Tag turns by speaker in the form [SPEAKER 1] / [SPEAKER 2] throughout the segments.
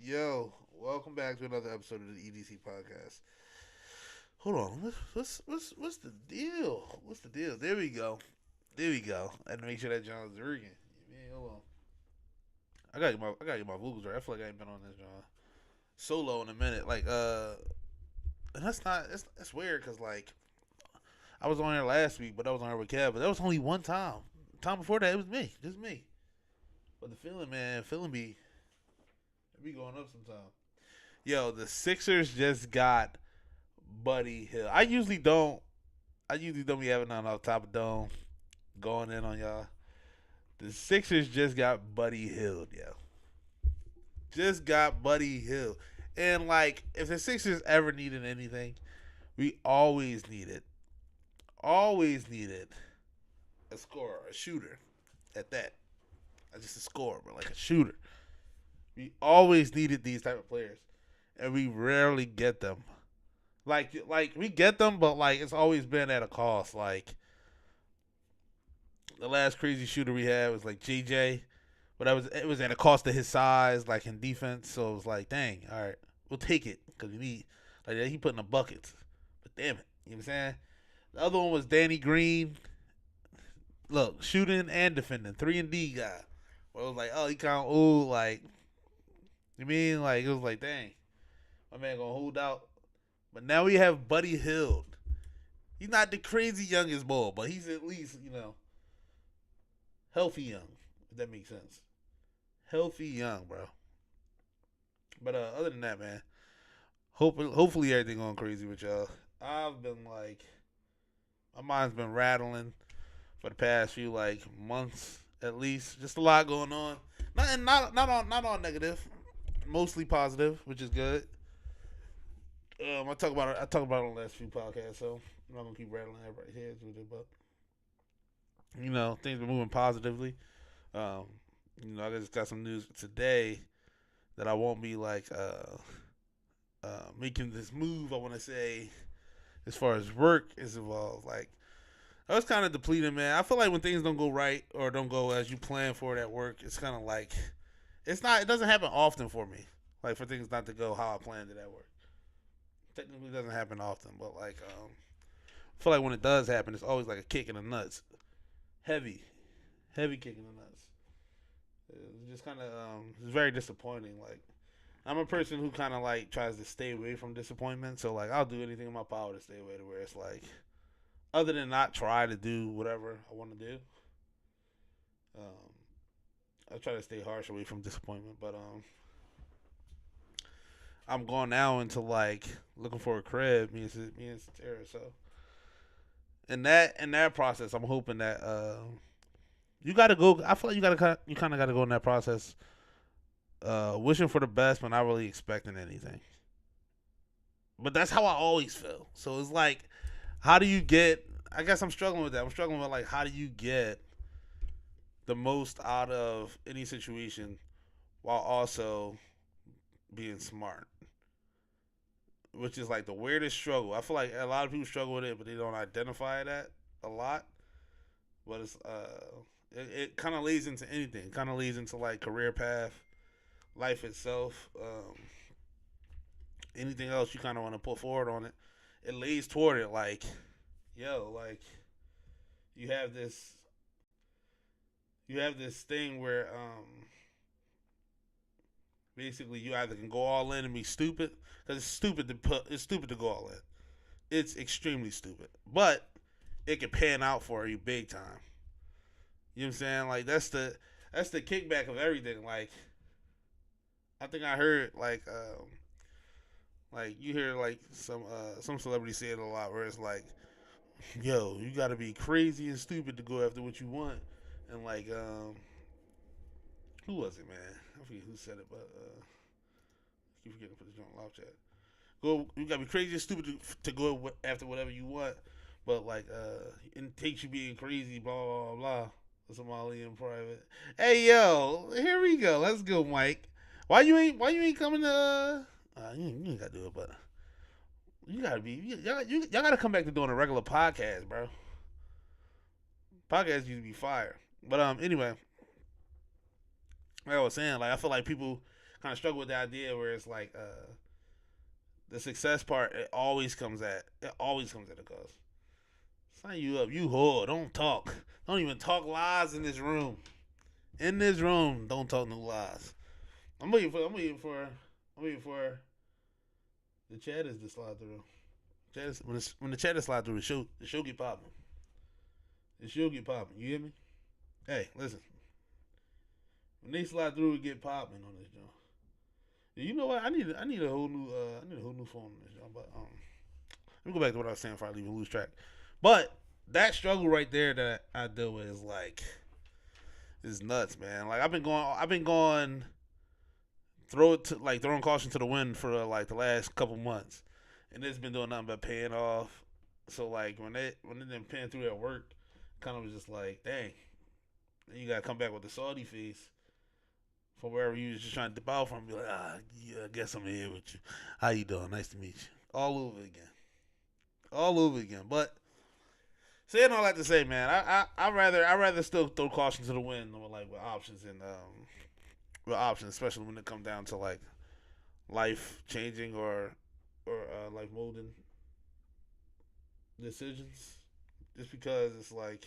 [SPEAKER 1] Yo, welcome back to another episode of the EDC Podcast. Hold on, what's the deal? What's the deal? There we go. There we go. I had to make sure that John's working. Man, hold on. I gotta get my vocals right. I feel like I ain't been on this John solo in a minute. And that's not that's weird because I was on here last week, but I was on here with Kev. But that was only one time. Time before that, it was me, just me. But the feeling, man, it be going up sometimes. Yo, the Sixers just got Buddy Hill. I usually don't be having none off top of dome going in on y'all. The Sixers just got Buddy Hill, yo. Just got Buddy Hill. And if the Sixers ever needed anything, we always needed a scorer, a shooter at that. Not just a scorer, but like a shooter. We always needed these type of players. And we rarely get them. Like we get them, but it's always been at a cost. Like the last crazy shooter we had was like JJ, but it was at a cost of his size, like in defense. So it was like, dang, all right, we'll take it because we need he putting the buckets. But damn it, you know what I'm saying? The other one was Danny Green. Look, shooting and defending, 3-and-D guy. Well, it was like, oh, he kind of old, you mean it was like, dang, my man gonna hold out. But now we have Buddy Hield. He's not the crazy youngest boy, but he's at least, healthy young, if that makes sense. Healthy young, bro. But other than that, man, hopefully everything going crazy with y'all. I've been my mind's been rattling for the past few months at least. Just a lot going on. Not all negative, mostly positive, which is good. I talk about it on the last few podcasts, so I'm not gonna keep rattling everybody's heads with it, but things been moving positively. Um, I just got some news today that I won't be making this move. I want to say, as far as work is involved, I was kind of depleted, man. I feel like when things don't go right or don't go as you plan for it at work, it's kind of it doesn't happen often for me. For things not to go how I planned it at work. Technically doesn't happen often, but I feel like when it does happen, it's always like a kick in the nuts. Heavy kick in the nuts. It's just kind of it's very disappointing. I'm a person who kind of tries to stay away from disappointment, so I'll do anything in my power to stay away to where it's other than not try to do whatever I want to do. I try to stay harsh away from disappointment, but I'm going now into looking for a crib. Me and Sarah. So in that process, I'm hoping that you gotta go. I feel like you kind of gotta go in that process, wishing for the best, but not really expecting anything. But that's how I always feel. So it's how do you get? I guess I'm struggling with that. I'm struggling with how do you get the most out of any situation while also being smart, which is the weirdest struggle. I feel like a lot of people struggle with it, but they don't identify that a lot. But it kind of leads into anything. It kind of leads into career path, life itself, anything else you kind of want to put forward on it. It leads toward it. You have this thing where basically you either can go all in and be stupid because it's stupid to go all in. It's extremely stupid, but it can pan out for you big time. You know what I'm saying? That's the kickback of everything. I think I heard you hear some celebrities say it a lot where it's yo, you gotta be crazy and stupid to go after what you want. And who was it, man? I forget who said it, but I keep forgetting to put this on live chat. You gotta be crazy and stupid to go after whatever you want, but it takes you being crazy, blah blah blah blah. Somali in private. Hey yo, here we go. Let's go, Mike. Why you ain't coming to? You ain't gotta do it, but you gotta be. Y'all gotta come back to doing a regular podcast, bro. Podcasts used to be fire, but anyway, like I was saying, I feel like people kind of struggle with the idea where it's like the success part. It always comes at a cost. Sign you up, you whore. Don't talk. Don't even talk lies in this room. In this room, don't talk no lies. I'm waiting for the chatters to slide through. When the chatters slide through, the show get popping. The show get popping. You hear me? Hey, listen. When they slide through, it get popping on this joint. You know what? I need a whole new phone on this joint. But let me go back to what I was saying before I even lose track. But that struggle right there that I deal with is like, is nuts, man. Like I've been going throwing caution to the wind for like the last couple months, and it's been doing nothing but paying off. So like when they didn't paying through at work, kind of was just like, dang, you gotta come back with the salty face from wherever you was just trying to dip out from. Be like, yeah, I guess I'm here with you. How you doing? Nice to meet you. All over again. But saying all that to say, man, I rather still throw caution to the wind with options and especially when it comes down to like life changing or life molding decisions. Just because it's like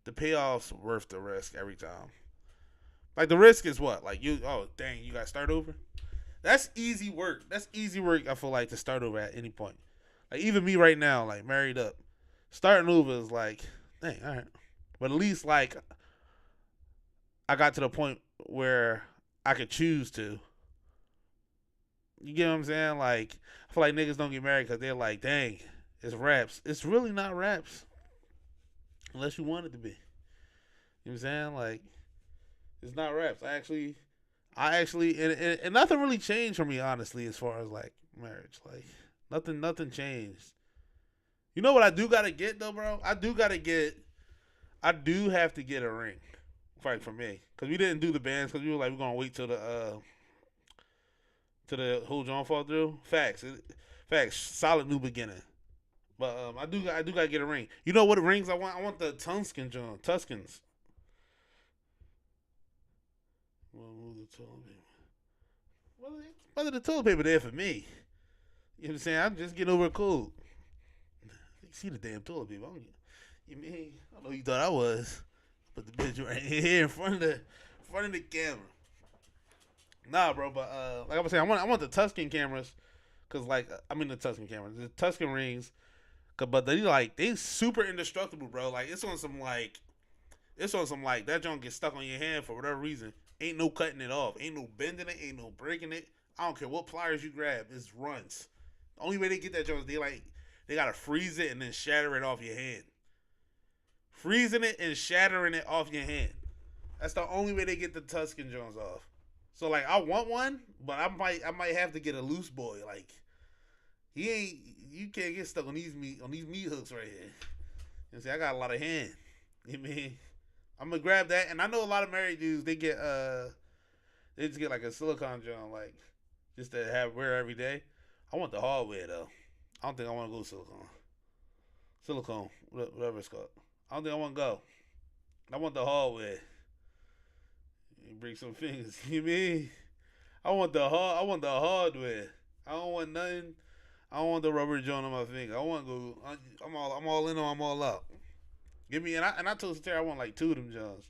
[SPEAKER 1] the payoff's worth the risk every time. Like the risk is what? Like you gotta start over? That's easy work. I feel like to start over at any point. Like even me right now, like married up. Starting over is like, dang, all right. But at least like I got to the point where I could choose to. You get what I'm saying? Like I feel like niggas don't get married because they're like, dang, it's raps. It's really not raps. Unless you want it to be. You know what I'm saying? Like, it's not raps. I actually, and nothing really changed for me, honestly, as far as like marriage. Like, nothing changed. You know what I do gotta get though, bro? I do have to get a ring, right, for me, because we didn't do the bands because we were like we're gonna wait till the whole John fall through. Facts, solid new beginning. But I do gotta get a ring. You know what rings I want? I want the Tuscan John Tuscans. Well, move the toilet paper. Whether the toilet paper there for me. You know what I'm saying? I'm just getting over a cold. You see the damn toilet paper. I don't know who you thought I was. But the bitch right here in front of the camera. Nah, bro, but like I was saying, I want the Tuscan cameras. Cause the Tuscan cameras. The Tuscan rings. But they super indestructible, bro. Like it's on some like that junk gets stuck on your hand for whatever reason. Ain't no cutting it off. Ain't no bending it. Ain't no breaking it. I don't care what pliers you grab. It's runs. The only way they get that junk is they gotta freeze it and then shatter it off your hand. Freezing it and shattering it off your hand. That's the only way they get the Tuscan Jones off. So like I want one, but I might have to get a loose boy. Like you can't get stuck on these meat hooks right here. You know, see, I got a lot of hand. You know what I mean? I'm gonna grab that, and I know a lot of married dudes they just get like a silicone joint, like just to wear every day. I want the hardware though. I don't think I want to go silicone, whatever it's called. I don't think I want to go. I want the hardware. You break some fingers. You know what I mean? I want the hardware. I don't want nothing. I don't want the rubber joint on my finger. I want to go. I'm all in or I'm all out. Give me and I told Terry I want like two of them Johns.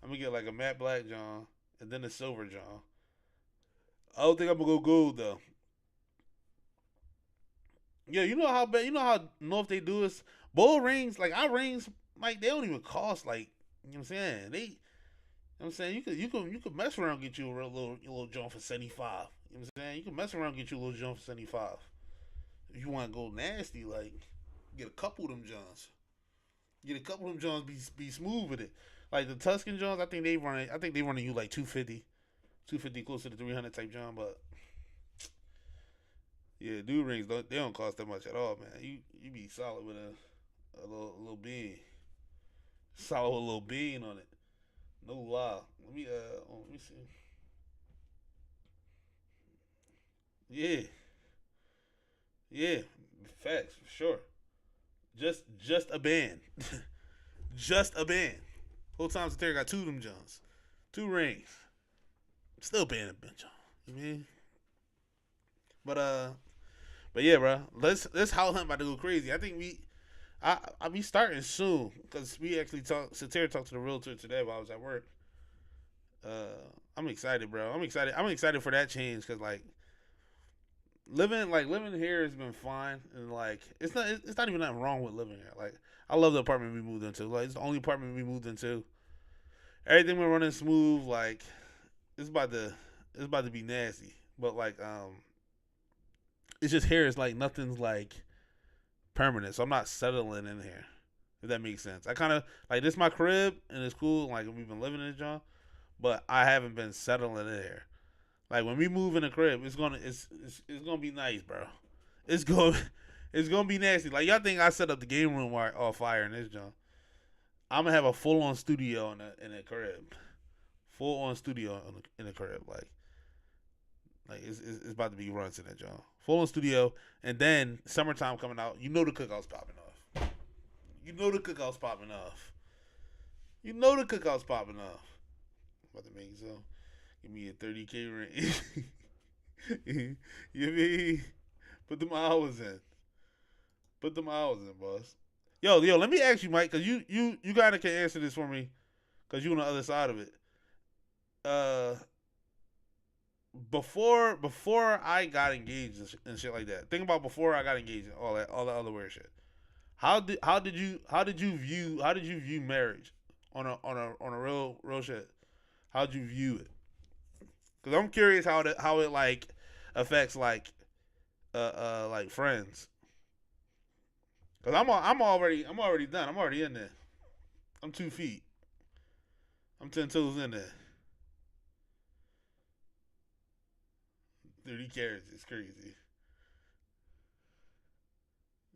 [SPEAKER 1] I'm gonna get like a matte black John and then a silver John. I don't think I'm gonna go gold though. Yeah, you know how North they do is bull rings, like our rings, like they don't even cost like, you know what I'm saying? You know what I'm saying? You could mess around and get you a little joint for 75. You know what I'm saying? You can mess around and get you a little joint for 75. If you want to go nasty, like get a couple of them Johns. Get a couple of them Johns, be smooth with it. Like the Tuscan Johns, I think they running you like 250, closer to 300 type John, but yeah, dude rings they don't cost that much at all, man. You be solid with a little bean, solid with a little bean on it. No lie. Let me see. Yeah, facts for sure. Just a band, just a band. Whole time Terry got two of them Johns, two rings. Still paying a bench on. You mean? But but yeah, bro. Let's how him about to go crazy. I think I'll be starting soon because we actually Satira talked to the realtor today while I was at work. I'm excited, bro. I'm excited. I'm excited for that change because living here has been fine and like it's not even nothing wrong with living here. Like I love the apartment we moved into. Like it's the only apartment we moved into. Everything been running smooth. Like it's about to it's about to be nasty. But like it's just here. It's like nothing's like permanent. So I'm not settling in here. If that makes sense. I kind of like this is my crib and it's cool. Like we've been living in this joint, but I haven't been settling in here. Like when we move in the crib, it's gonna be nice, bro. It's going it's gonna be nasty. Like y'all think I set up the game room all fire in this joint? I'm gonna have a full on studio in the crib, full on studio in the crib. Like it's about to be runs in that joint. Full on studio, and then summertime coming out. You know the cookout's popping off. You know the cookout's popping off. You know the cookout's popping off. I'm about to make so. Give me a 30K rent. You mean? Put them hours in. Put them hours in, boss. Yo, let me ask you, Mike, because you kind of can answer this for me, because you on the other side of it. Uh, before I got engaged and shit like that. Think about before I got engaged and all that other weird shit. How did you view marriage on a real shit? How'd you view it? Because I'm curious how it like affects like friends. Because I'm already done. I'm already in there. I'm 2 feet. I'm 10 toes in there. 30 carats is crazy.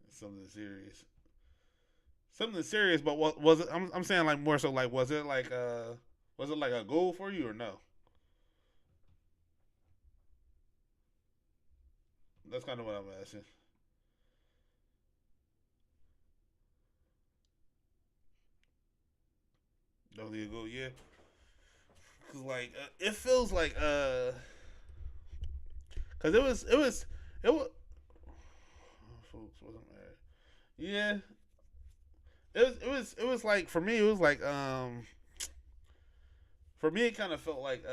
[SPEAKER 1] It's something serious. Something serious, but what was it? I'm saying like more so like was it like a goal for you or no? That's kind of what I'm asking. Don't need a goal, yeah. Cause like it feels like cause it was folks wasn't married. Yeah, it was like for me it was like for me it kind of felt like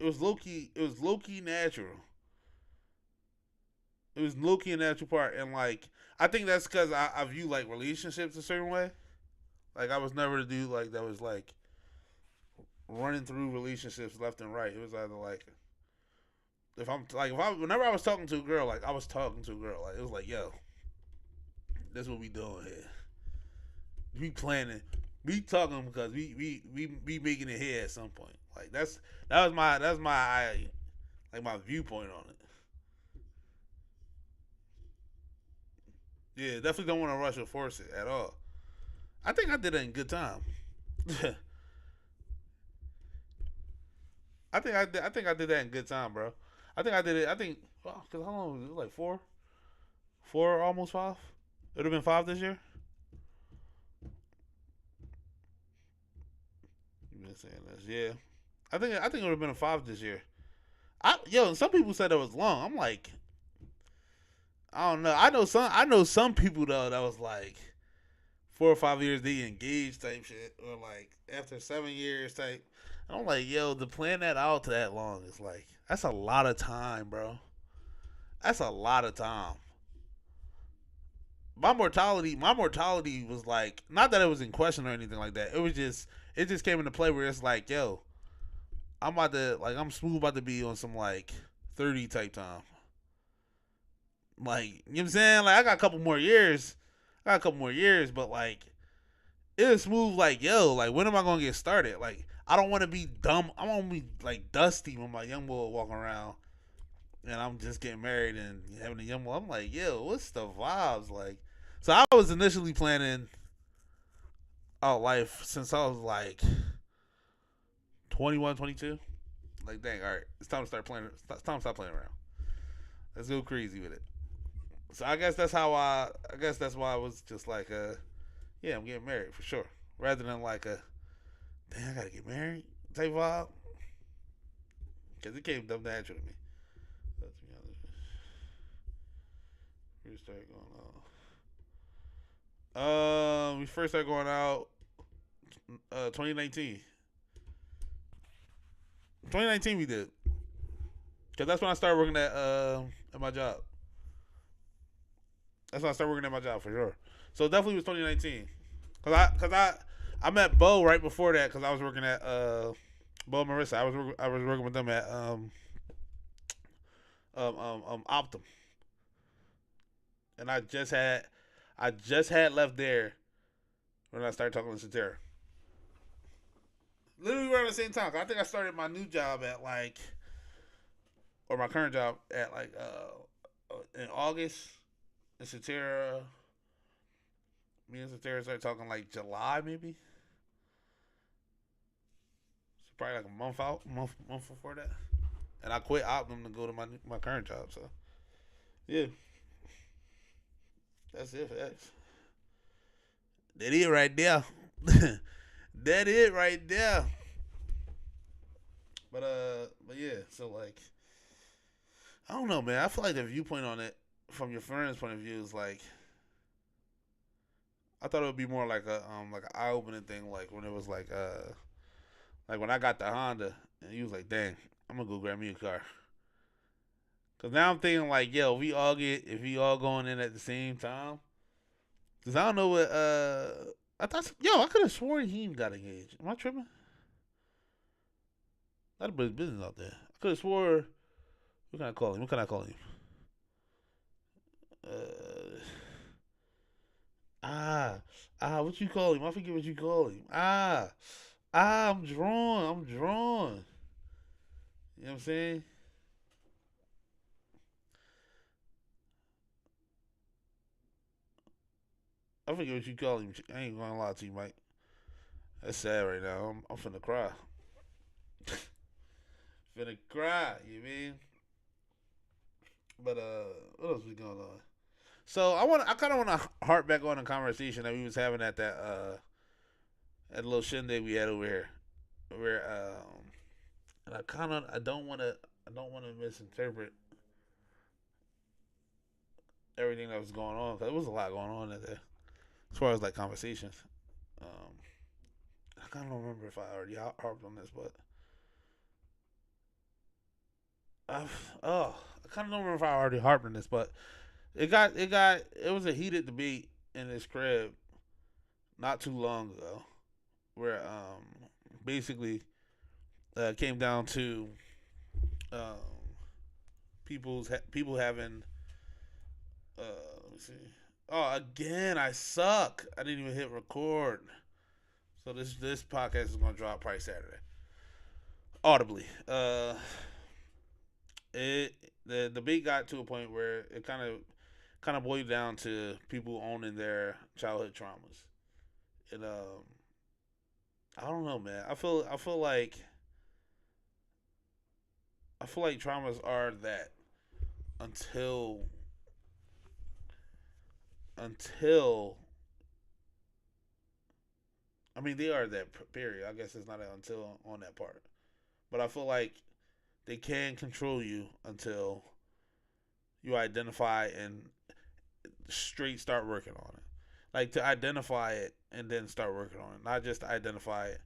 [SPEAKER 1] it was low key natural. It was low key a natural part, and like I think that's because I view like relationships a certain way. Like I was never the dude like that was like running through relationships left and right. It was either like if I whenever I was talking to a girl, like I was talking to a girl, like it was like yo, this is what we doing here. We planning, we talking because we making it here at some point. Like that was my like my viewpoint on it. Yeah, definitely don't want to rush or force it at all. I think I did it in good time. I think I did that in good time, bro. I think I did it. I think because how long was it? Like four, almost five. It would have been five this year. You've been saying this, yeah. I think it would have been a five this year. Some people said it was long. I'm like, I don't know. I know some people though that was like 4 or 5 years they engaged type shit, or like after 7 years type. I'm like, yo, to plan that out to that long is like that's a lot of time, bro. That's a lot of time. My mortality was like not that it was in question or anything like that. It just came into play where it's like, yo, I'm smooth about to be on some like 30 type time. Like, you know what I'm saying? Like I got a couple more years. I got a couple more years, but like it is smooth like, yo, like when am I gonna get started? Like I don't wanna be dumb. I don't wanna be like dusty when my young boy walking around and I'm just getting married and having a young boy. I'm like, yo, what's the vibes like? So I was initially planning out life since I was like 21, 22. Like, dang, all right, it's time to start playing. It's time to stop playing around. Let's go crazy with it. So I guess that's how I guess that's why I was just like, yeah, I'm getting married for sure, rather than like a, dang, I gotta get married type vibe. because it came dumb natural to me. Let's be honest. We started going out. We first started going out 2019. 2019 we did. Because that's when I started working at my job. That's when I started working at my job for sure. So it definitely was 2019. Cause I met Bo right before that because I was working at Bo and Marissa. I was working with them at Optum, and I just had left there when I started talking to Satara. Literally around the same time. I think I started my new job at or my current job at in August. And Satara, me and Satara started talking like July maybe. So probably like a month before that. And I quit Optum to go to my current job. So yeah, that's it. Facts. That it right there. That it right there. But yeah. So like, I don't know, man. I feel like the viewpoint on it from your friend's point of view is like, I thought it would be more like an eye opening thing, like when it was like when I got the Honda and he was like, dang, I'm gonna go grab me a car. Cause now I'm thinking like, yo, if we all going in at the same time. Cause I don't know what I could have sworn he got engaged. Am I tripping? That's a business out there. I could have swore. What can I call him? Uh, what you call him? I forget what you call him. I'm drawn. You know what I'm saying? I forget what you call him. I ain't gonna lie to you, Mike. That's sad right now. I'm finna cry. Finna cry. You mean? But what else was going on? So I kind of want to harp back on a conversation that we was having at that at a little shindig we had over here, where and I don't want to misinterpret everything that was going on because there was a lot going on in there as far as like conversations. Um, I kind of don't remember if I already harped on this, but I kind of don't remember if I already harped on this, but it was a heated debate in this crib not too long ago where basically came down to um people having let me see. Oh, again, I suck. I didn't even hit record. So this podcast is gonna drop probably Saturday. Audibly. It the debate got to a point where it kind of boiled down to people owning their childhood traumas. And I don't know, man. I feel like traumas are that until until I mean they are that period. I guess it's not an until on that part. But I feel like they can control you until you identify and straight start working on it. Like to identify it and then start working on it, not just to identify it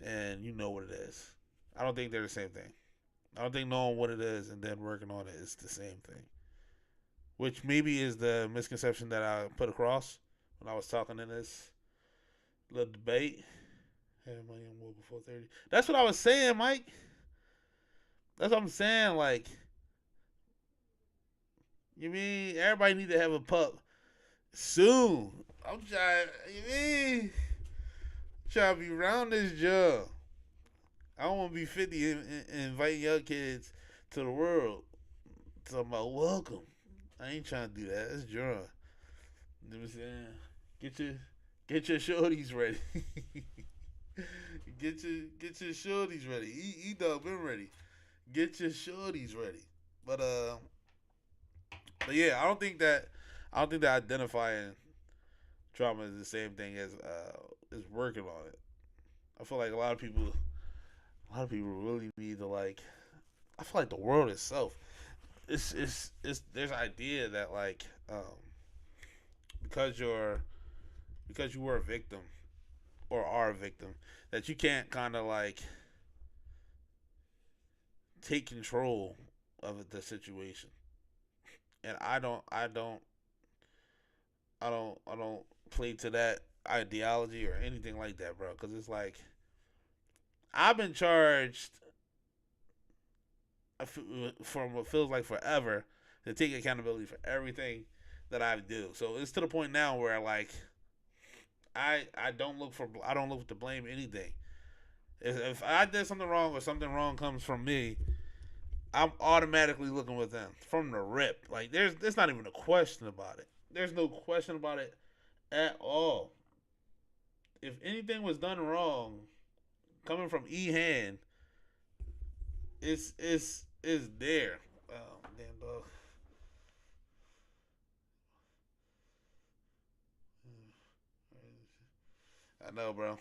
[SPEAKER 1] and you know what it is. I don't think they're the same thing. I don't think knowing what it is and then working on it is the same thing. Which maybe is the misconception that I put across when I was talking in this little debate. Had money on move before 30. That's what I was saying, Mike. That's what I'm saying. Like, you mean everybody need to have a pup soon? I'm trying. You mean trying to be around this job? I don't want to be 50 and inviting young kids to the world. Talking about welcome. I ain't trying to do that. That's drunk. You know what I'm saying? Get your shorties ready. get your shorties ready. E-Dog been ready. Get your shorties ready. But yeah, I don't think that identifying trauma is the same thing as working on it. I feel like a lot of people really need to like I feel like the world itself, it's there's an idea that like because you're because you were a victim or are a victim, that you can't kind of like take control of the situation. And I don't play to that ideology or anything like that, bro. Because it's like I've been charged from what feels like forever to take accountability for everything that I do. So it's to the point now where like I don't look to blame anything. If I did something wrong or something wrong comes from me, I'm automatically looking within from the rip. Like there's not even a question about it. There's no question about it at all. If anything was done wrong coming from E Hand, it's there. Oh damn dog. I know, bro.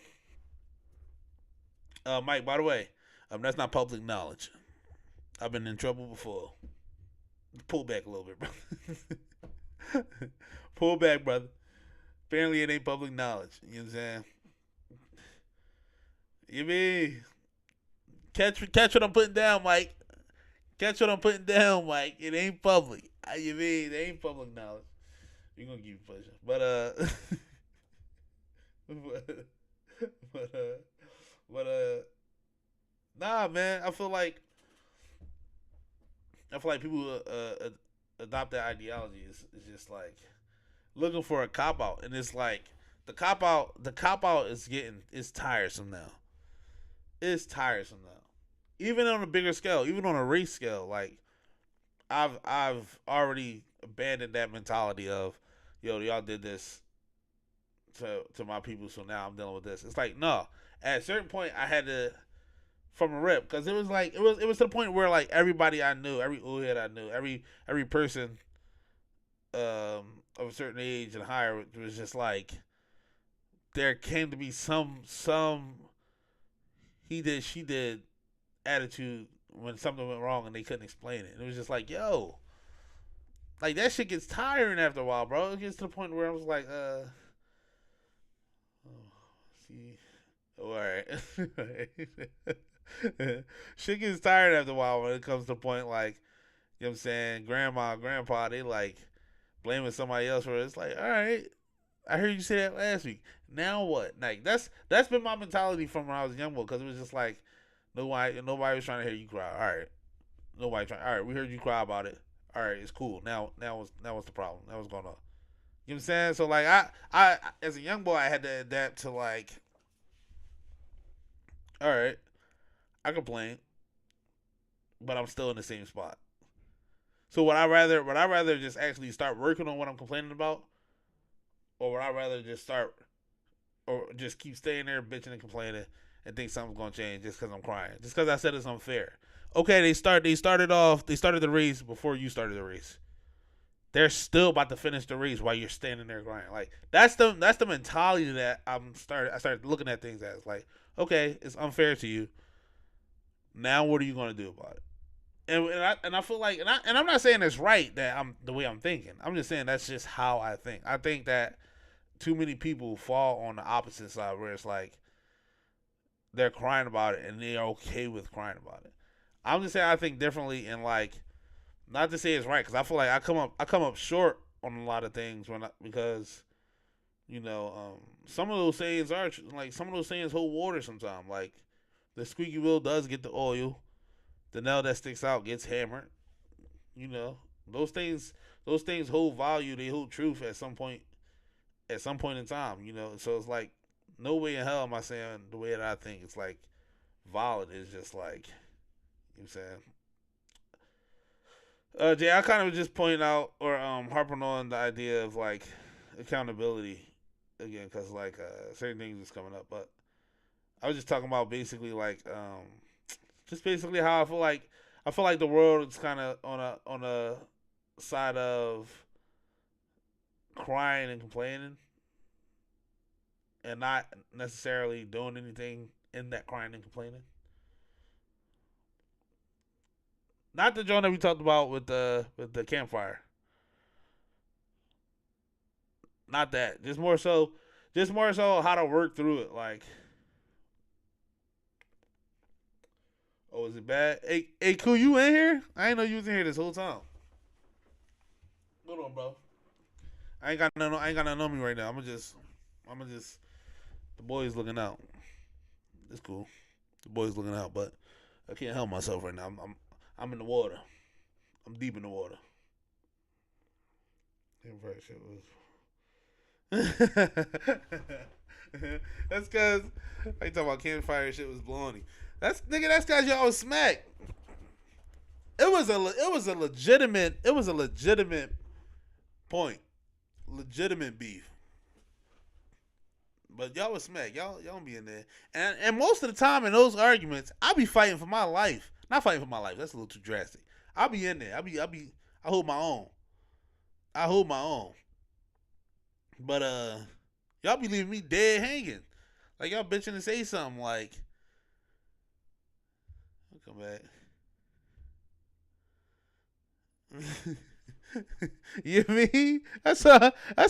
[SPEAKER 1] Mike, by the way, that's not public knowledge. I've been in trouble before. Pull back a little bit, bro. Pull back, brother. Apparently, it ain't public knowledge. You know what I'm saying? You mean catch what I'm putting down, Mike? Catch what I'm putting down, Mike. It ain't public. You mean it ain't public knowledge? We gonna keep pushing, but but but nah, man. I feel like people adopt that ideology is just like looking for a cop out, and it's like the cop out is getting it's tiresome now. It's tiresome now. Even on a bigger scale, even on a race scale, like I've already abandoned that mentality of yo y'all did this to my people, so now I'm dealing with this. It's like no. At a certain point, I had to from a rip because it was like it was to the point where like everybody I knew, every head I knew, every person of a certain age and higher was just like there came to be some he did she did attitude when something went wrong and they couldn't explain it. And it was just like yo, like that shit gets tiring after a while, bro. It gets to the point where I was like see, all right. Shit gets tired after a while when it comes to the point like, you know what I'm saying, grandma, grandpa, they like blaming somebody else for it. It's like, all right, I heard you say that last week. Now what? Like that's been my mentality from when I was young, because it was just like nobody was trying to hear you cry. All right, nobody trying. All right, we heard you cry about it. All right, it's cool. Now what's the problem? Now what's going on? You know what I'm saying? So like I as a young boy I had to adapt to like, all right, I complain, but I'm still in the same spot. So would I rather just actually start working on what I'm complaining about, or would I rather just start or just keep staying there bitching and complaining and think something's gonna change just because I'm crying, just because I said it's unfair? Okay, they started the race before you started the race. They're still about to finish the race while you're standing there crying. Like that's the mentality that I started looking at things as like, okay, it's unfair to you. Now what are you gonna do about it? And I feel like and I'm not saying it's right that I'm the way I'm thinking. I'm just saying that's just how I think. I think that too many people fall on the opposite side where it's like they're crying about it and they're okay with crying about it. I'm just saying I think differently, and like not to say it's right because I feel like I come up short on a lot of things because some of those sayings are like some of those sayings hold water sometimes. Like the squeaky wheel does get the oil. The nail that sticks out gets hammered. You know, those things those things hold value. They hold truth at some point in time. So it's like no way in hell am I saying the way that I think it's like valid. Is just like you know what I'm saying. Jay, I kind of was just pointing out or harping on the idea of like accountability again because like certain things is coming up, but I was just talking about basically like just basically how I feel like the world is kind of on a side of crying and complaining and not necessarily doing anything in that crying and complaining. Not the joint that we talked about with the campfire. Not that. Just more so how to work through it. Like, oh, is it bad? Hey, cool, you in here? I ain't know you was in here this whole time. Hold on, bro. I ain't got nothing on me right now. I'm gonna just. The boys looking out. It's cool. The boys looking out, but I can't help myself right now. I'm in the water. I'm deep in the water. Campfire shit was. That's cause I talking about campfire shit was blowing. That's cause y'all was smack. It was a legitimate point. Legitimate beef. But y'all was smack. Y'all don't be in there. And most of the time in those arguments, I be fighting for my life. Not fighting for my life. That's a little too drastic. I'll be in there. I hold my own. I hold my own. But y'all be leaving me dead hanging. Like y'all bitching to say something like, I'll come back. You know what I mean? That's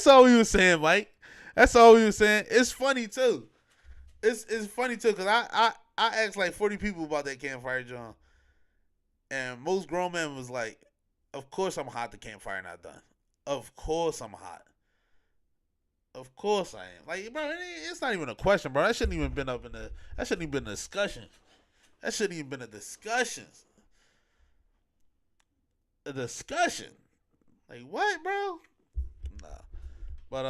[SPEAKER 1] all we was saying, Mike. That's all we was saying. It's funny too. It's funny too, cause I asked like 40 people about that campfire, John. And most grown men was like, of course I'm hot, the campfire not done. Of course I'm hot. Of course I am. Like, bro, it's not even a question, bro. That shouldn't even been that shouldn't even been a discussion. That shouldn't even been a discussion. A discussion. Like what, bro? Nah. But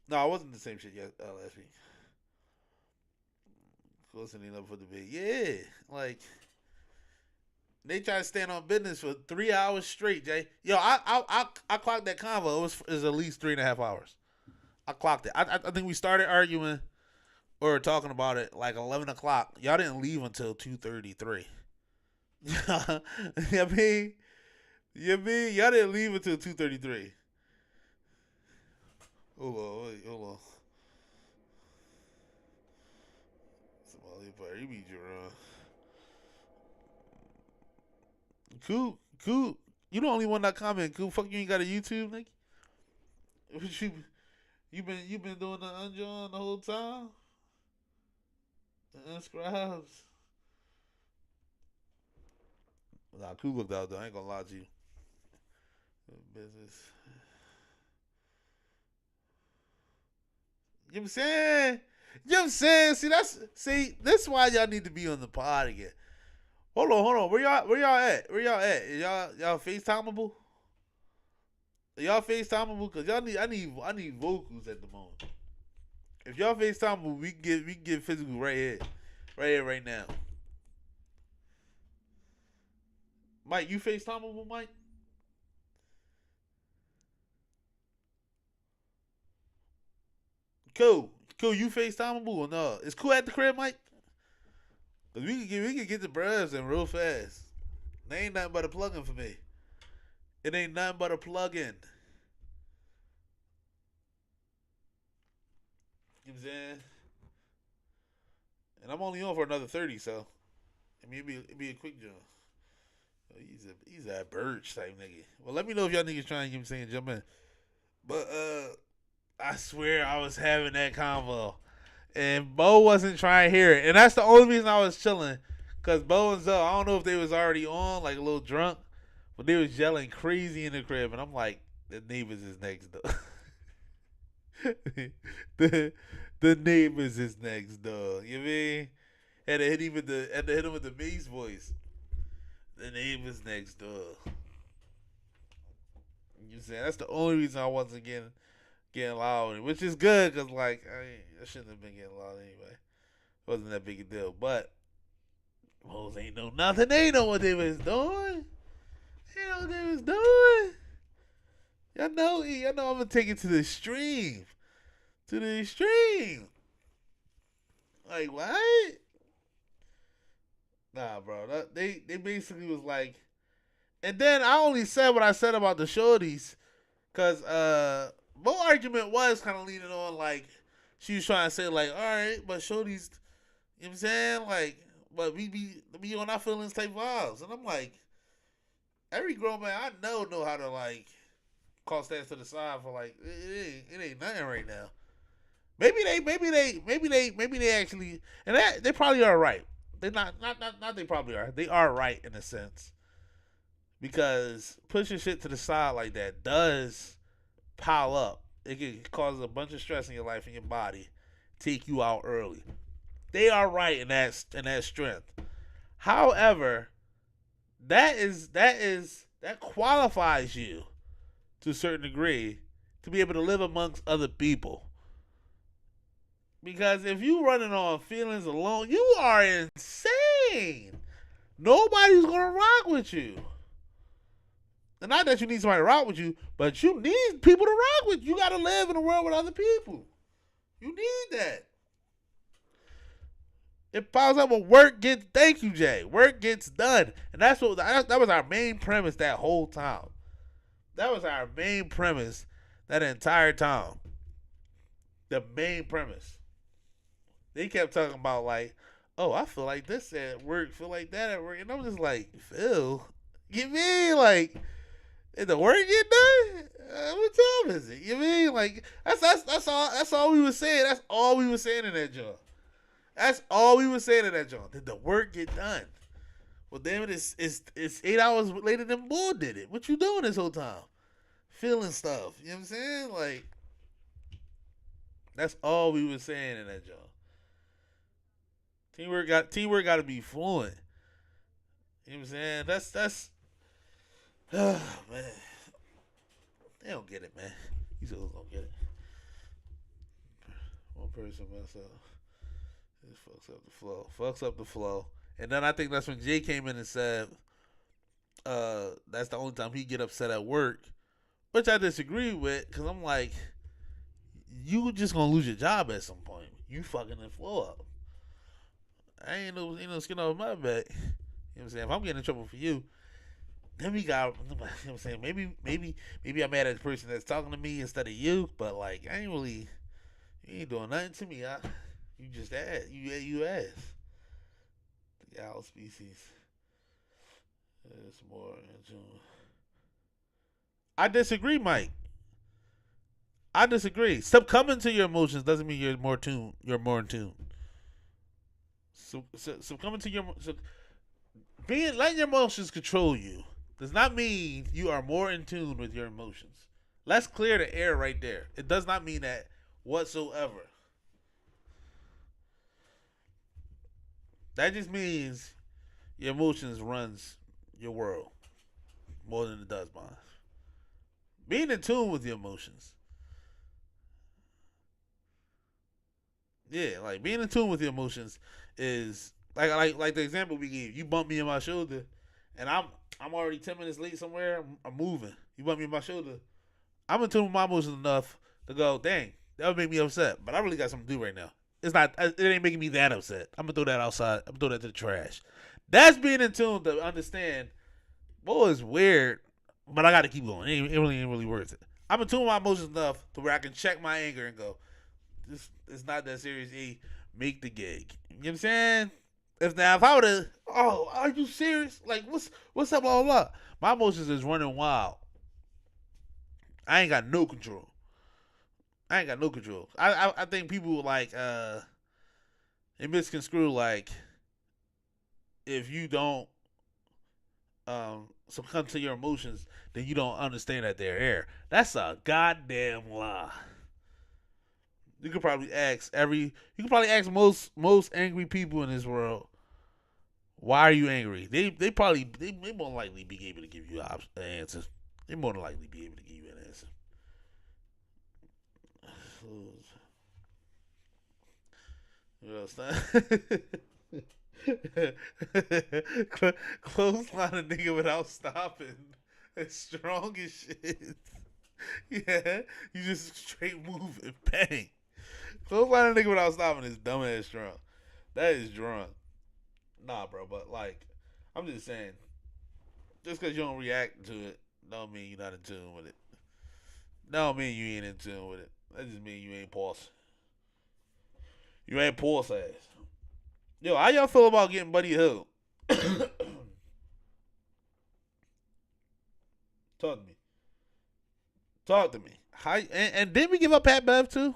[SPEAKER 1] no, it wasn't the same shit last week. Close enough for the debate. Yeah. Like they try to stand on business for 3 hours straight, Jay. Yo, I clocked that convo. It was at least 3.5 hours. I clocked it. I think we started arguing or talking about it like 11 o'clock. Y'all didn't leave until 2:33. You mean? Y'all didn't leave until 2:33. Hold on. Somebody player, you beat Jerome. Cool. You the only one that comment. Cool. Fuck you ain't got a YouTube, nigga. You been doing the unjoin the whole time? The unscribes. Nah, cool looked out though. I ain't gonna lie to you. Business. You know what I'm saying? You know what I'm saying? See, this is why y'all need to be on the pod again. Hold on. Where y'all at? Is y'all FaceTimeable? Are y'all FaceTimeable? Cause I need vocals at the moment. If y'all FaceTimeable, we can get physical right here, right now. Mike, you FaceTimeable, Mike? Cool. You FaceTimeable or no? Is Cool at the crib, Mike? Cause we can get the bros in real fast. They ain't nothing but a plug-in for me. It ain't nothing but a plug-in. You know what I'm saying? And I'm only on for another 30, so I mean it'd be a quick jump. He's a birch type nigga. Well, let me know if y'all niggas trying, you know what I'm saying, jump in. But I swear I was having that convo. And Bo wasn't trying to hear it. And that's the only reason I was chilling. Because Bo and Zoe, I don't know if they was already on, like a little drunk. But they was yelling crazy in the crib. And I'm like, the neighbors is next door. the neighbors is next door. You know what I mean? Had to hit him with the bass voice. The neighbors next door. You know what I'm saying? That's the only reason I wasn't getting loud, which is good because like I shouldn't have been getting loud anyway. It wasn't that big a deal, but Moles ain't know nothing. They ain't know what they was doing. They know what they was doing. Y'all know I'm gonna take it to the extreme. To the extreme. Like what? Nah, bro. They basically was like, and then I only said what I said about the shorties, cause my argument was kind of leaning on like she was trying to say like, all right, but shorties, you know what I'm saying? Like, but we be on our feelings type vibes, and I'm like, every grown man I know how to like call stands to the side for like it ain't nothing right now. Maybe they actually, and they probably are right. They not they probably are. They are right in a sense because pushing shit to the side like that does pile up. It can cause a bunch of stress in your life and your body, take you out early. They are right in that strength. However, that qualifies you to a certain degree to be able to live amongst other people. Because if you running on feelings alone, you are insane. Nobody's gonna rock with you. And not that you need somebody to rock with you, but you need people to rock with. You gotta live in a world with other people. You need that. It piles up with work gets. Thank you, Jay. Work gets done, and that was our main premise that whole time. That was our main premise that entire time. The main premise. They kept talking about like, oh, I feel like this at work, feel like that at work, and I'm just like, Phil, you mean like, did the work get done? What time is it? You mean like that's all we were saying. That's all we were saying in that job. That's all we were saying in that job. Did the work get done? Well, damn it, it's 8 hours later than Bull did it. What you doing this whole time? Feeling stuff. You know what I'm saying? Like, that's all we were saying in that job. Teamwork got to be fluent. You know what I'm saying? That's. Oh, man. They don't get it, man. These people don't get it. One person myself. This fucks up the flow. And then I think that's when Jay came in and said, that's the only time he get upset at work, which I disagree with, because I'm like, you just gonna lose your job at some point. You fucking the flow up. I ain't no skin off my back. You know what I'm saying? If I'm getting in trouble for you, then we got, you know what I'm saying? Maybe I'm mad at the person that's talking to me instead of you, but like, I ain't really, you ain't doing nothing to me. You just ass. You ass. The owl species is more in tune. I disagree, Mike. I disagree. Stop coming to your emotions doesn't mean you're more tuned. You're more in tune. So coming to your letting your emotions control you does not mean you are more in tune with your emotions. Let's clear the air right there. It does not mean that whatsoever. That just means your emotions runs your world more than it does mine. Being in tune with your emotions. Yeah, like being in tune with your emotions is like the example we gave. You bump me in my shoulder, and I'm already 10 minutes late somewhere. I'm moving. You bump me in my shoulder. I'm in tune with my emotions enough to go, dang, that would make me upset. But I really got something to do right now. It ain't making me that upset. I'm gonna throw that outside. I'm gonna throw that to the trash. That's being in tune to understand. Boy, it's weird, but I got to keep going. It ain't really worth it. I'm in tune with my emotions enough to where I can check my anger and go, this it's not that serious. Make the gig. You know what I'm saying? If I would have, oh, are you serious? Like, what's up, blah, blah, blah. My emotions is running wild. I ain't got no control. I think people like they misconstrue like if you don't succumb to your emotions, then you don't understand that they're here. That's a goddamn lie. You could probably ask most angry people in this world, why are you angry? They more than likely be able to give you an answer. They more than likely be able to give you an answer. Clothesline a nigga without stopping. It's strong as shit. Yeah, you just straight moving, bang. Clothesline a nigga without stopping is dumb ass strong. That is drunk. Nah, bro, but like, I'm just saying, just because you don't react to it, don't mean you're not in tune with it. Don't mean you ain't in tune with it. That just mean you ain't pulse. You ain't pulse ass. Yo, how y'all feel about getting Buddy Hill? Talk to me. Talk to me. How and didn't we give up Pat Bev too?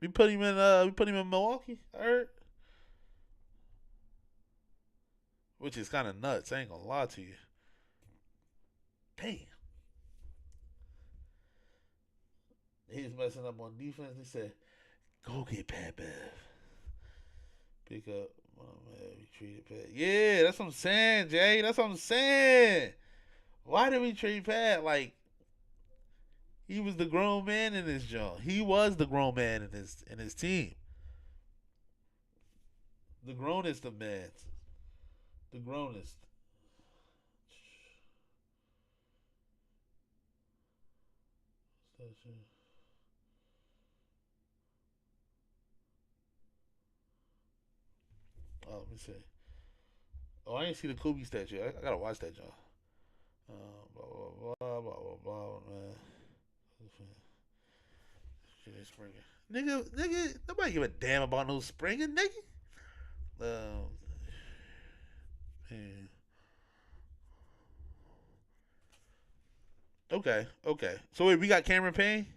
[SPEAKER 1] We put him in Milwaukee. I heard, which is kind of nuts. I ain't gonna lie to you. Damn. He's messing up on defense. He said, "Go get Pat Bev. Pick up. Oh man, we treated Pat. Yeah, that's what I'm saying, Jay. That's what I'm saying. Why did we trade Pat? Like he was the grown man in this joint. He was the grown man in his team. The grownest of men. The grownest. Oh, let me see. Oh, I didn't see the Kobe statue. I gotta watch that, John. Blah blah blah blah blah blah. Man. Springer. Nigga, nobody give a damn about no Springer, nigga. Man. Okay. So wait, we got Cameron Payne.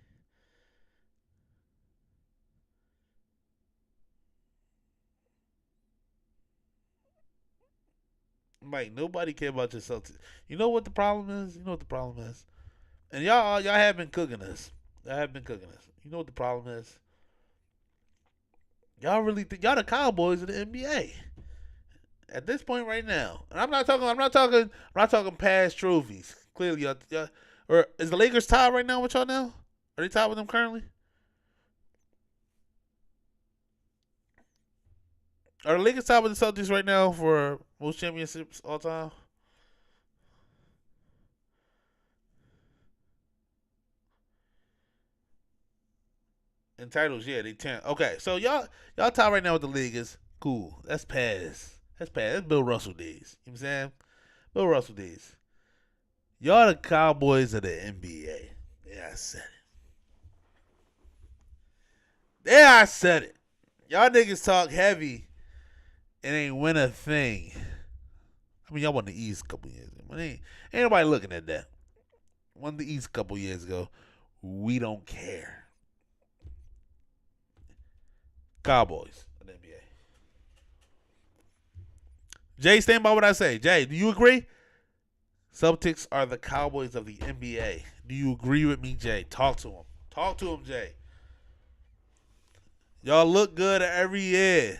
[SPEAKER 1] Mike, nobody care about your Celtics. You know what the problem is? You know what the problem is? And y'all have been cooking us. Y'all have been cooking us. You know what the problem is? Y'all really think y'all the Cowboys of the NBA at this point right now. And I'm not talking past trophies. Clearly, y'all or is the Lakers tied right now with y'all now? Are they tied with them currently? Are the Lakers tied with the Celtics right now for most championships all time? In titles, yeah, they 10. Okay, so y'all tied right now with the Lakers. Cool. That's pass. That's pass. That's Bill Russell days. You know what I'm saying? Bill Russell days. Y'all the Cowboys of the NBA. Yeah, I said it. Yeah, I said it. Y'all niggas talk heavy and ain't win a thing. I mean, y'all won the East a couple years ago. But ain't nobody looking at that. Won the East a couple years ago. We don't care. Cowboys of the NBA. Jay, stand by what I say. Jay, do you agree? Celtics are the Cowboys of the NBA. Do you agree with me, Jay? Talk to him. Talk to him, Jay. Y'all look good every year.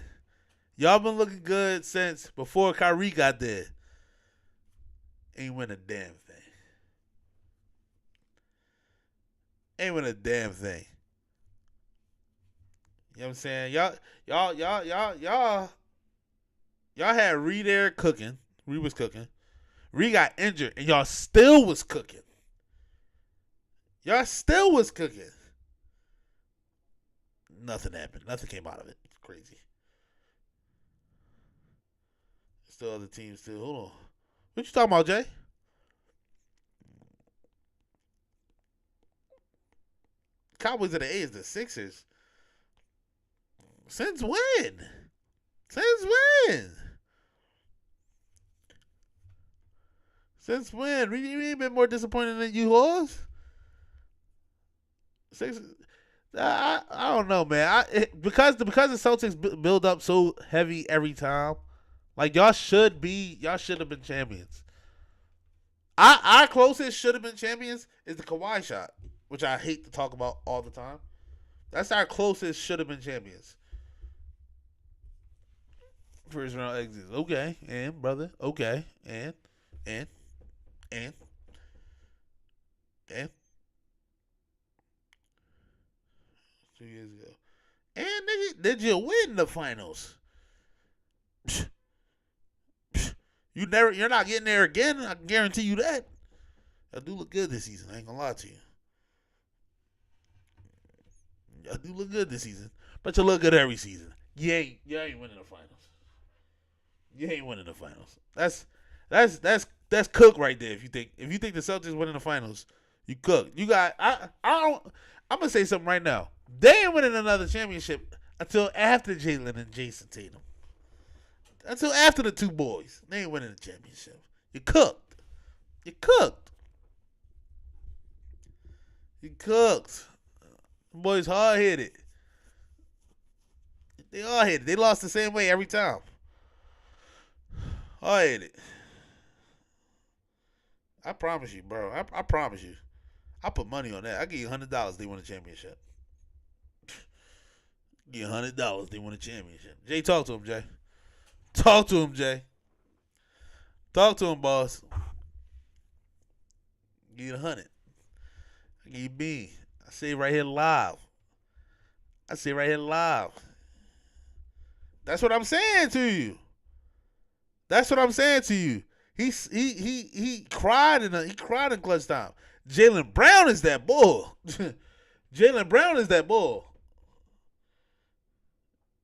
[SPEAKER 1] Y'all been looking good since before Kyrie got there. Ain't win a damn thing. Ain't win a damn thing. You know what I'm saying? Y'all had Reed there cooking. Reed was cooking. Reed got injured, and y'all still was cooking. Y'all still was cooking. Nothing happened. Nothing came out of it. It's crazy. Still other teams too. Hold on. What you talking about, Jay? Cowboys of the A's, the Sixers. Since when? Since when? Since when? We ain't been more disappointed than you was. Sixers. I don't know, man. Because the Celtics build up so heavy every time. Like y'all should have been champions. Our closest should have been champions is the Kawhi shot, which I hate to talk about all the time. That's our closest should have been champions. First round exits. Okay, and brother. Okay, and and and 2 years ago. And nigga, did you win the finals? You're not getting there again. I can guarantee you that. I do look good this season. I ain't gonna lie to you. I do look good this season, but you look good every season. You ain't winning the finals. You ain't winning the finals. That's cook right there. If you think the Celtics winning the finals, you cook. You got I don't. I'm gonna say something right now. They ain't winning another championship until after Jalen and Jason Tatum. Until after the two boys. They ain't winning the championship. You cooked. You cooked. You cooked. The boys hard-headed. They hard-headed. They lost the same way every time. Hard-headed. I promise you, bro. I promise you. I put money on that. I give you $100 they win a championship. Give you $100 they win a championship. Jay, talk to him, Jay. Talk to him, Jay. Talk to him, boss. Give you $100. I give you B. I say it right here live. That's what I'm saying to you. He cried in clutch time. Jaylen Brown is that bull. Jaylen Brown is that bull.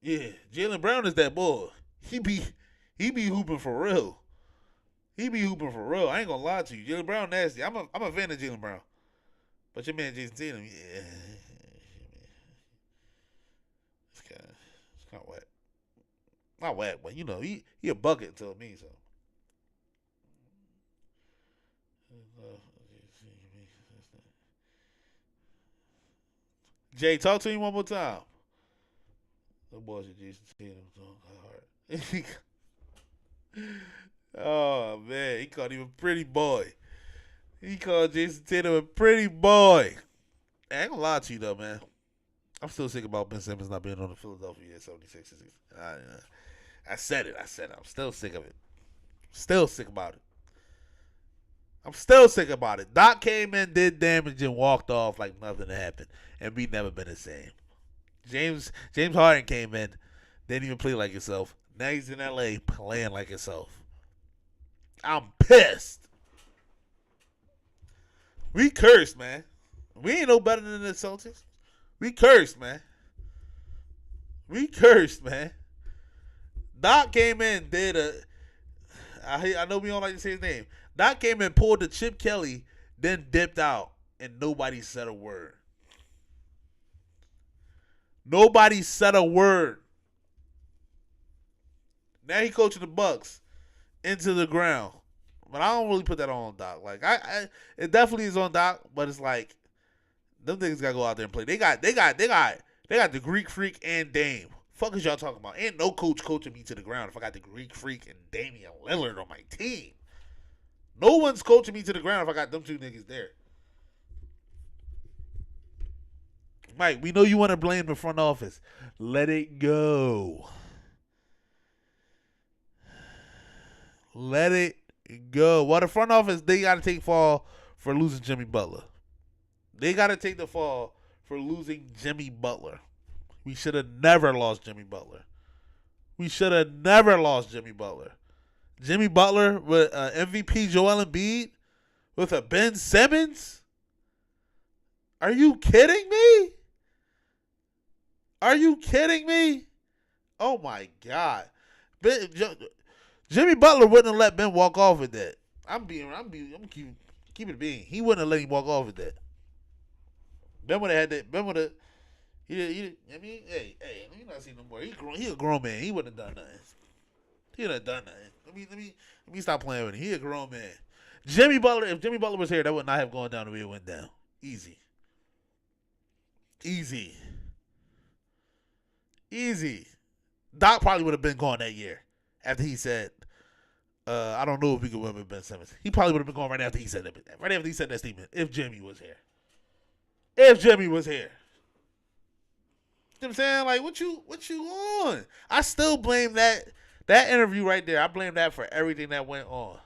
[SPEAKER 1] Yeah, Jaylen Brown is that bull. He be hooping for real. I ain't gonna lie to you. Jaylen Brown nasty. I'm a fan of Jaylen Brown. But your man Jason Tatum, yeah. It's kind of whack. Not whack, but he a bucket to me, so. Jay, talk to him one more time. The boys are Jason Tatum. Oh, man. He called him a pretty boy. He called Jason Tatum a pretty boy. I ain't gonna lie to you, though, man. I'm still sick about Ben Simmons not being on the Philadelphia 76ers. I said it. I'm still sick of it. Still sick about it. I'm still sick about it. Doc came in, did damage, and walked off like nothing happened. And we never been the same. James Harden came in, didn't even play like himself. Now he's in LA playing like himself. I'm pissed. We cursed, man. We ain't no better than the Celtics. We cursed, man. Doc came in, I know we don't like to say his name. Doc came in, pulled the Chip Kelly, then dipped out, and nobody said a word. Now he coaching the Bucks into the ground. But I don't really put that on Doc. Like it definitely is on Doc, but it's like them niggas gotta go out there and play. They got the Greek Freak and Dame. Fuck is y'all talking about? Ain't no coach coaching me to the ground if I got the Greek Freak and Damian Lillard on my team. No one's coaching me to the ground if I got them two niggas there. Mike, we know you want to blame the front office. Let it go. Let it go. Well, the front office, they got to take fall for losing Jimmy Butler. They got to take the fall for losing Jimmy Butler. We should have never lost Jimmy Butler. Jimmy Butler with MVP Joel Embiid with a Ben Simmons? Are you kidding me? Oh my God. Jimmy Butler wouldn't have let Ben walk off with that. I'm keep it being. He wouldn't have let him walk off with that. Ben would have had that. Ben would have. Hey, let me not see no more. He a grown man. He wouldn't have done nothing. Let me stop playing with him. He a grown man. Jimmy Butler. If Jimmy Butler was here, that would not have gone down the way it went down. Easy. Doc probably would have been gone that year after he said, I don't know if we could win with Ben Simmons. He probably would have been gone right after he said that. Right after he said that statement. If Jimmy was here. You know what I'm saying? Like, what you on? I still blame that interview right there. I blame that for everything that went on.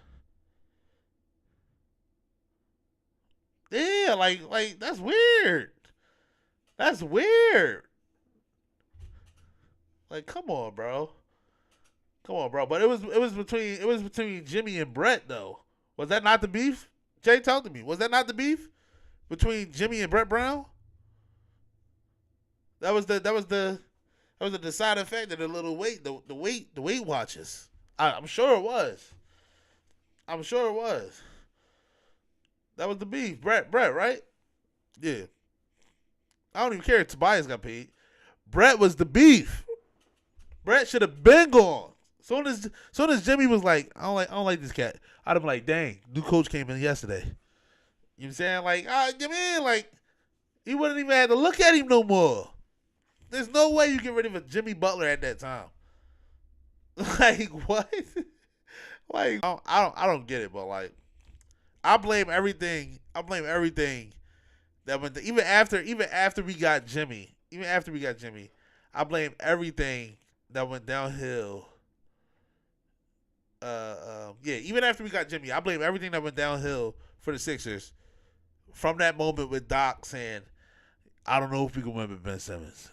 [SPEAKER 1] Yeah, like that's weird. Like, come on, bro. But it was between Jimmy and Brett though. Was that not the beef? Jay, talk to me. Was that not the beef between Jimmy and Brett Brown? That was the deciding factor. The little weight, the weight watches. I'm sure it was. That was the beef. Brett, right? Yeah. I don't even care if Tobias got paid. Brett was the beef. Brett should have been gone. Soon as Jimmy was like, I don't like this cat. I'd have been like, dang, new coach came in yesterday. You know what I'm saying? Like, man, like, he wouldn't even have to look at him no more. There's no way you get rid of a Jimmy Butler at that time. Like, what? Like, I don't get it, but like, I blame everything that went even after we got Jimmy, I blame everything that went downhill. Even after we got Jimmy, I blame everything that went downhill for the Sixers from that moment with Doc saying, "I don't know if we can win with Ben Simmons."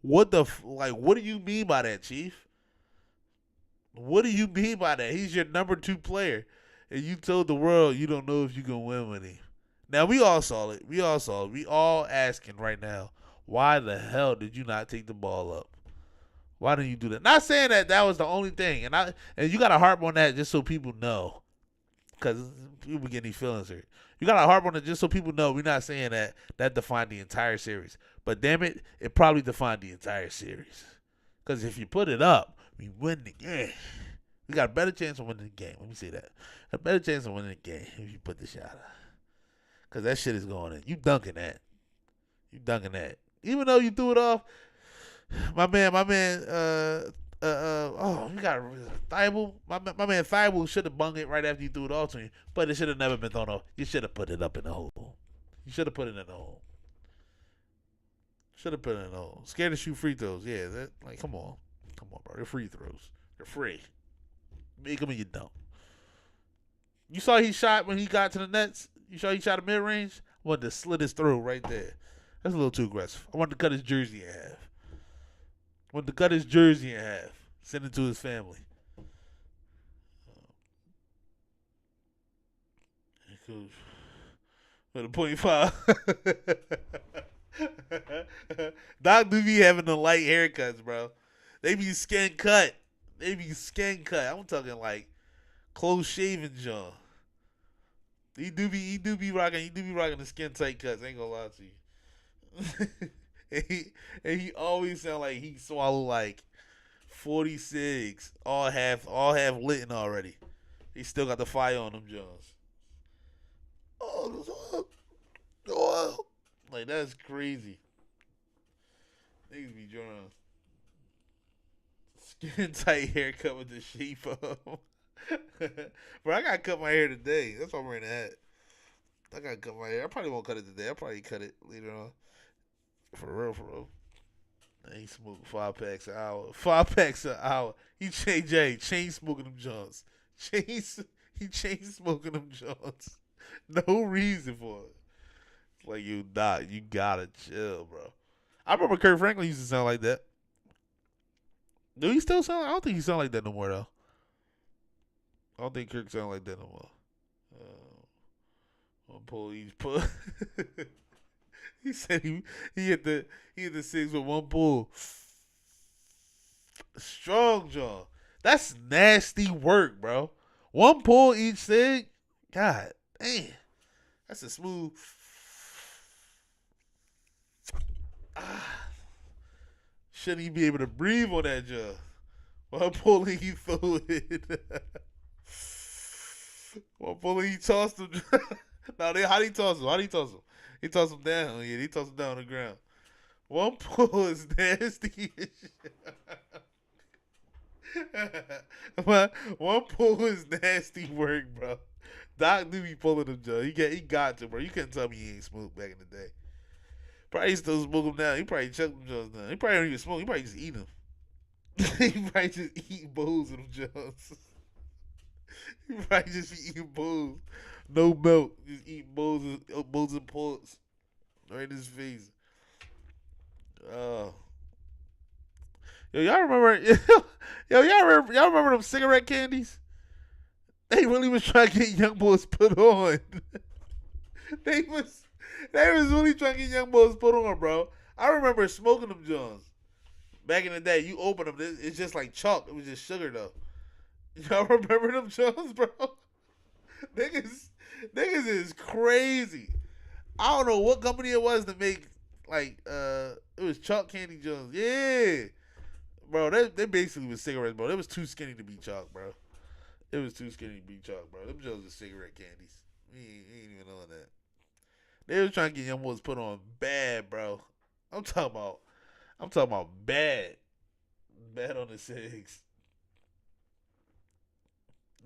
[SPEAKER 1] What what do you mean by that, Chief? What do you mean by that? He's your number 2 player, and you told the world you don't know if you can win with him. Now, we all saw it. We all asking right now, why the hell did you not take the ball up? Why didn't you do that? Not saying that was the only thing, and you got to harp on that just so people know, because people get any feelings hurt. You got to harp on it just so people know we're not saying that defined the entire series. But damn it, it probably defined the entire series. Because if you put it up, we win the game. We got a better chance of winning the game. Let me say that. A better chance of winning the game if you put the shot up. Because that shit is going in. You dunking that. Even though you threw it off, my man, you got Thibault. My man Thibault should have bunged it right after you threw it off to him. But it should have never been thrown off. You should have put it up in the hole. You should have put it in the hole. Scared to shoot free throws. Yeah, come on, bro. They're free throws. They're free. Make them and you don't. You saw he shot when he got to the Nets. You saw he shot a mid range. I wanted to slit his throat right there. That's a little too aggressive. I wanted to cut his jersey in half. Send it to his family. With a .5. Doc do be having the light haircuts, bro. They be skin cut. I'm talking like close shaven John. He do be rocking the skin tight cuts. I ain't gonna lie to you. and he always sound like he swallowed like 46, all half lit already. He still got the fire on them Johns. Oh, like that's crazy. Niggas be drawing skin tight haircut with the shape up. Bro, I gotta cut my hair today. That's why I'm wearing a hat. I gotta cut my hair. I probably won't cut it today. I'll probably cut it later on. For real. I ain't smoking 5 packs an hour. He chain smoking them joints. He chain smoking them joints. No reason for it. Like, you gotta chill, bro. I remember Kurt Franklin used to sound like that. Do he still sound? I don't think he sound like that no more though. I don't think Kirk sound like that no more. One pull each pull. He said he hit the 6 with one pull. Strong jaw. That's nasty work, bro. One pull each thing. God damn. That's a smooth. Shouldn't he be able to breathe on that jaw? One pull and he threw it. One pull and he tossed him. How did he toss him? He tossed him down. Yeah, he tossed him down on the ground. One pull is nasty. One pull is nasty work, bro. Doc knew he pulling him, Joe. He got to, bro. You couldn't tell me he ain't smoked back in the day. Probably still smoke him now. He probably chucked them Jones down. He probably don't even smoke. He probably just eat them. He probably just eat bowls of them Jones. He probably just eating bowls. No milk. Just eating bowls and pulls. Right in his face. Y'all remember them cigarette candies? They really was trying to get young boys put on. They was really trying to get young boys put on, bro. I remember smoking them Jones. Back in the day, you open them, it's just like chalk. It was just sugar, though. Y'all remember them Jones, bro? Niggas is crazy. I don't know what company it was to make, like, it was chalk candy Jones. Yeah. bro, they basically was cigarettes, bro. It was too skinny to be chalk, bro. It was too skinny to be chalk, bro. Them just was cigarette candies. We ain't even knowing that. They was trying to get young boys put on bad, bro. I'm talking about bad. Bad on the cigs.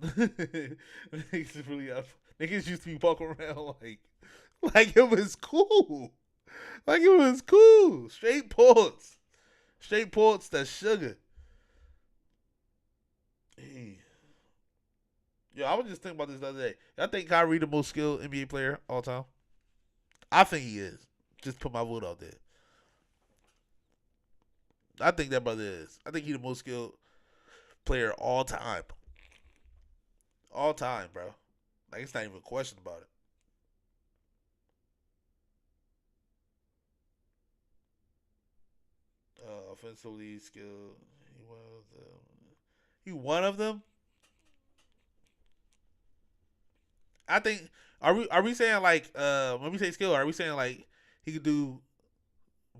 [SPEAKER 1] Niggas really up. Niggas used to be walking around like it was cool. Like it was cool. Straight ports. Straight ports, that's sugar. Hey. Yo, I was just thinking about this the other day. I think Kyrie the most skilled NBA player all time. I think he is. Just put my vote out there. I think that brother is. I think he the most skilled player all time. All time, bro. Like it's not even a question about it. Offensively skilled. He one of them. I think. Are we saying like when we say skill? Are we saying like he could do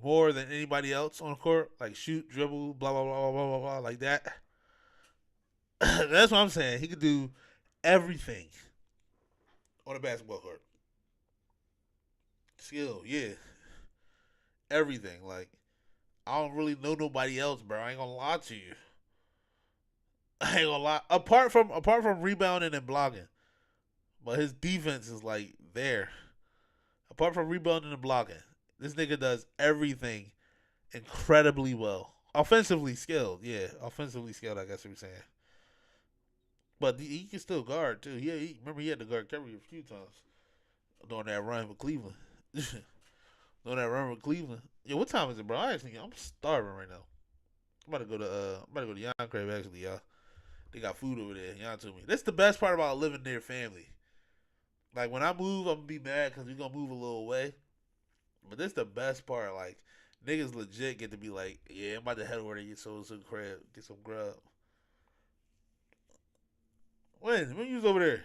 [SPEAKER 1] more than anybody else on the court? Like shoot, dribble, blah blah blah blah blah blah like that. That's what I'm saying. He could do everything on a basketball court. Skill, yeah, everything. Like I don't really know nobody else, bro. I ain't gonna lie to you. I ain't gonna lie. Apart from rebounding and blocking, but his defense is like there. Apart from rebounding and blocking, this nigga does everything incredibly well. Offensively skilled, yeah. Offensively skilled, I guess what you're saying. But he can still guard too. Yeah, remember he had to guard Curry a few times during that run with Cleveland. During that run with Cleveland. Yeah, what time is it, bro? I'm starving right now. I'm about to go to Yon Crave actually, y'all. They got food over there. Y'all told me. That's the best part about living near family. Like when I move, I'm gonna be mad because we're gonna move a little away. But this the best part. Like niggas legit get to be like, yeah, I'm about to head over there get so crab, get some grub. When you was over there?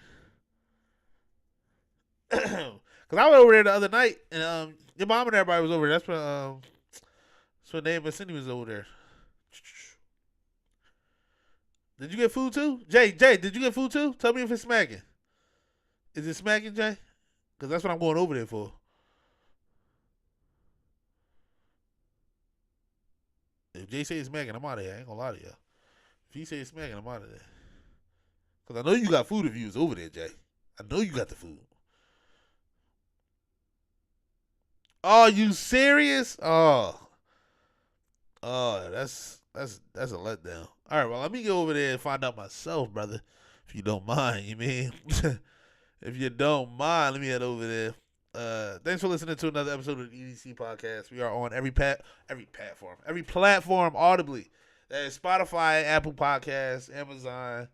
[SPEAKER 1] Cause I went over there the other night and your mom and everybody was over there. That's when Dave and Cindy was over there. Did you get food too? Jay, did you get food too? Tell me if it's smacking. Is it smacking, Jay? Cause that's what I'm going over there for. If Jay say it's smacking, I'm out of here. I ain't gonna lie to you. If he say it's smacking, I'm out of there. Cause I know you got food if you was over there, Jay. I know you got the food. Oh, you serious? Oh, that's a letdown. All right, well, let me go over there and find out myself, brother. If you don't mind, you mean? If you don't mind, let me head over there. Thanks for listening to another episode of the EDC Podcast. We are on every platform audibly. That is Spotify, Apple Podcasts, Amazon.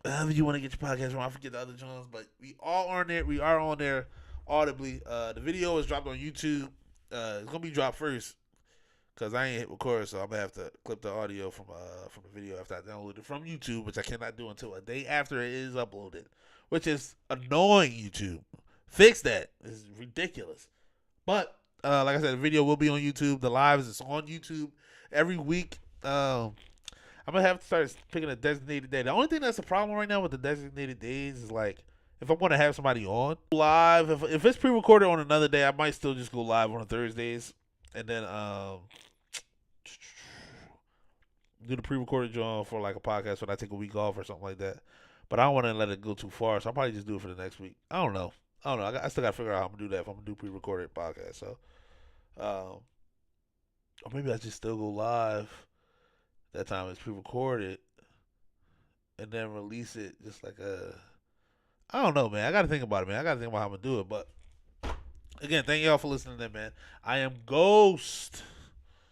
[SPEAKER 1] However you want to get your podcast from, I forget the other channels, but we all are on there. We are on there audibly. The video is dropped on YouTube. It's gonna be dropped first because I ain't hit record, so I'm gonna have to clip the audio from the video after I download it from YouTube, which I cannot do until a day after it is uploaded, which is annoying. YouTube, fix that. It's ridiculous. But like I said, the video will be on YouTube. The lives is on YouTube every week. I'm gonna have to start picking a designated day. The only thing that's a problem right now with the designated days is like if I'm gonna have somebody on live, if it's pre-recorded on another day, I might still just go live on Thursdays and then do the pre-recorded job for like a podcast when I take a week off or something like that. But I don't want to let it go too far, so I'll probably just do it for the next week. I don't know. I still got to figure out how I'm gonna do that if I'm gonna do pre-recorded podcast. So, or maybe I just still go live. That time it's pre-recorded, and then release it just like I don't know, man. I gotta think about it, man. I gotta think about how I'm gonna do it. But again, thank y'all for listening, man. I am Ghost.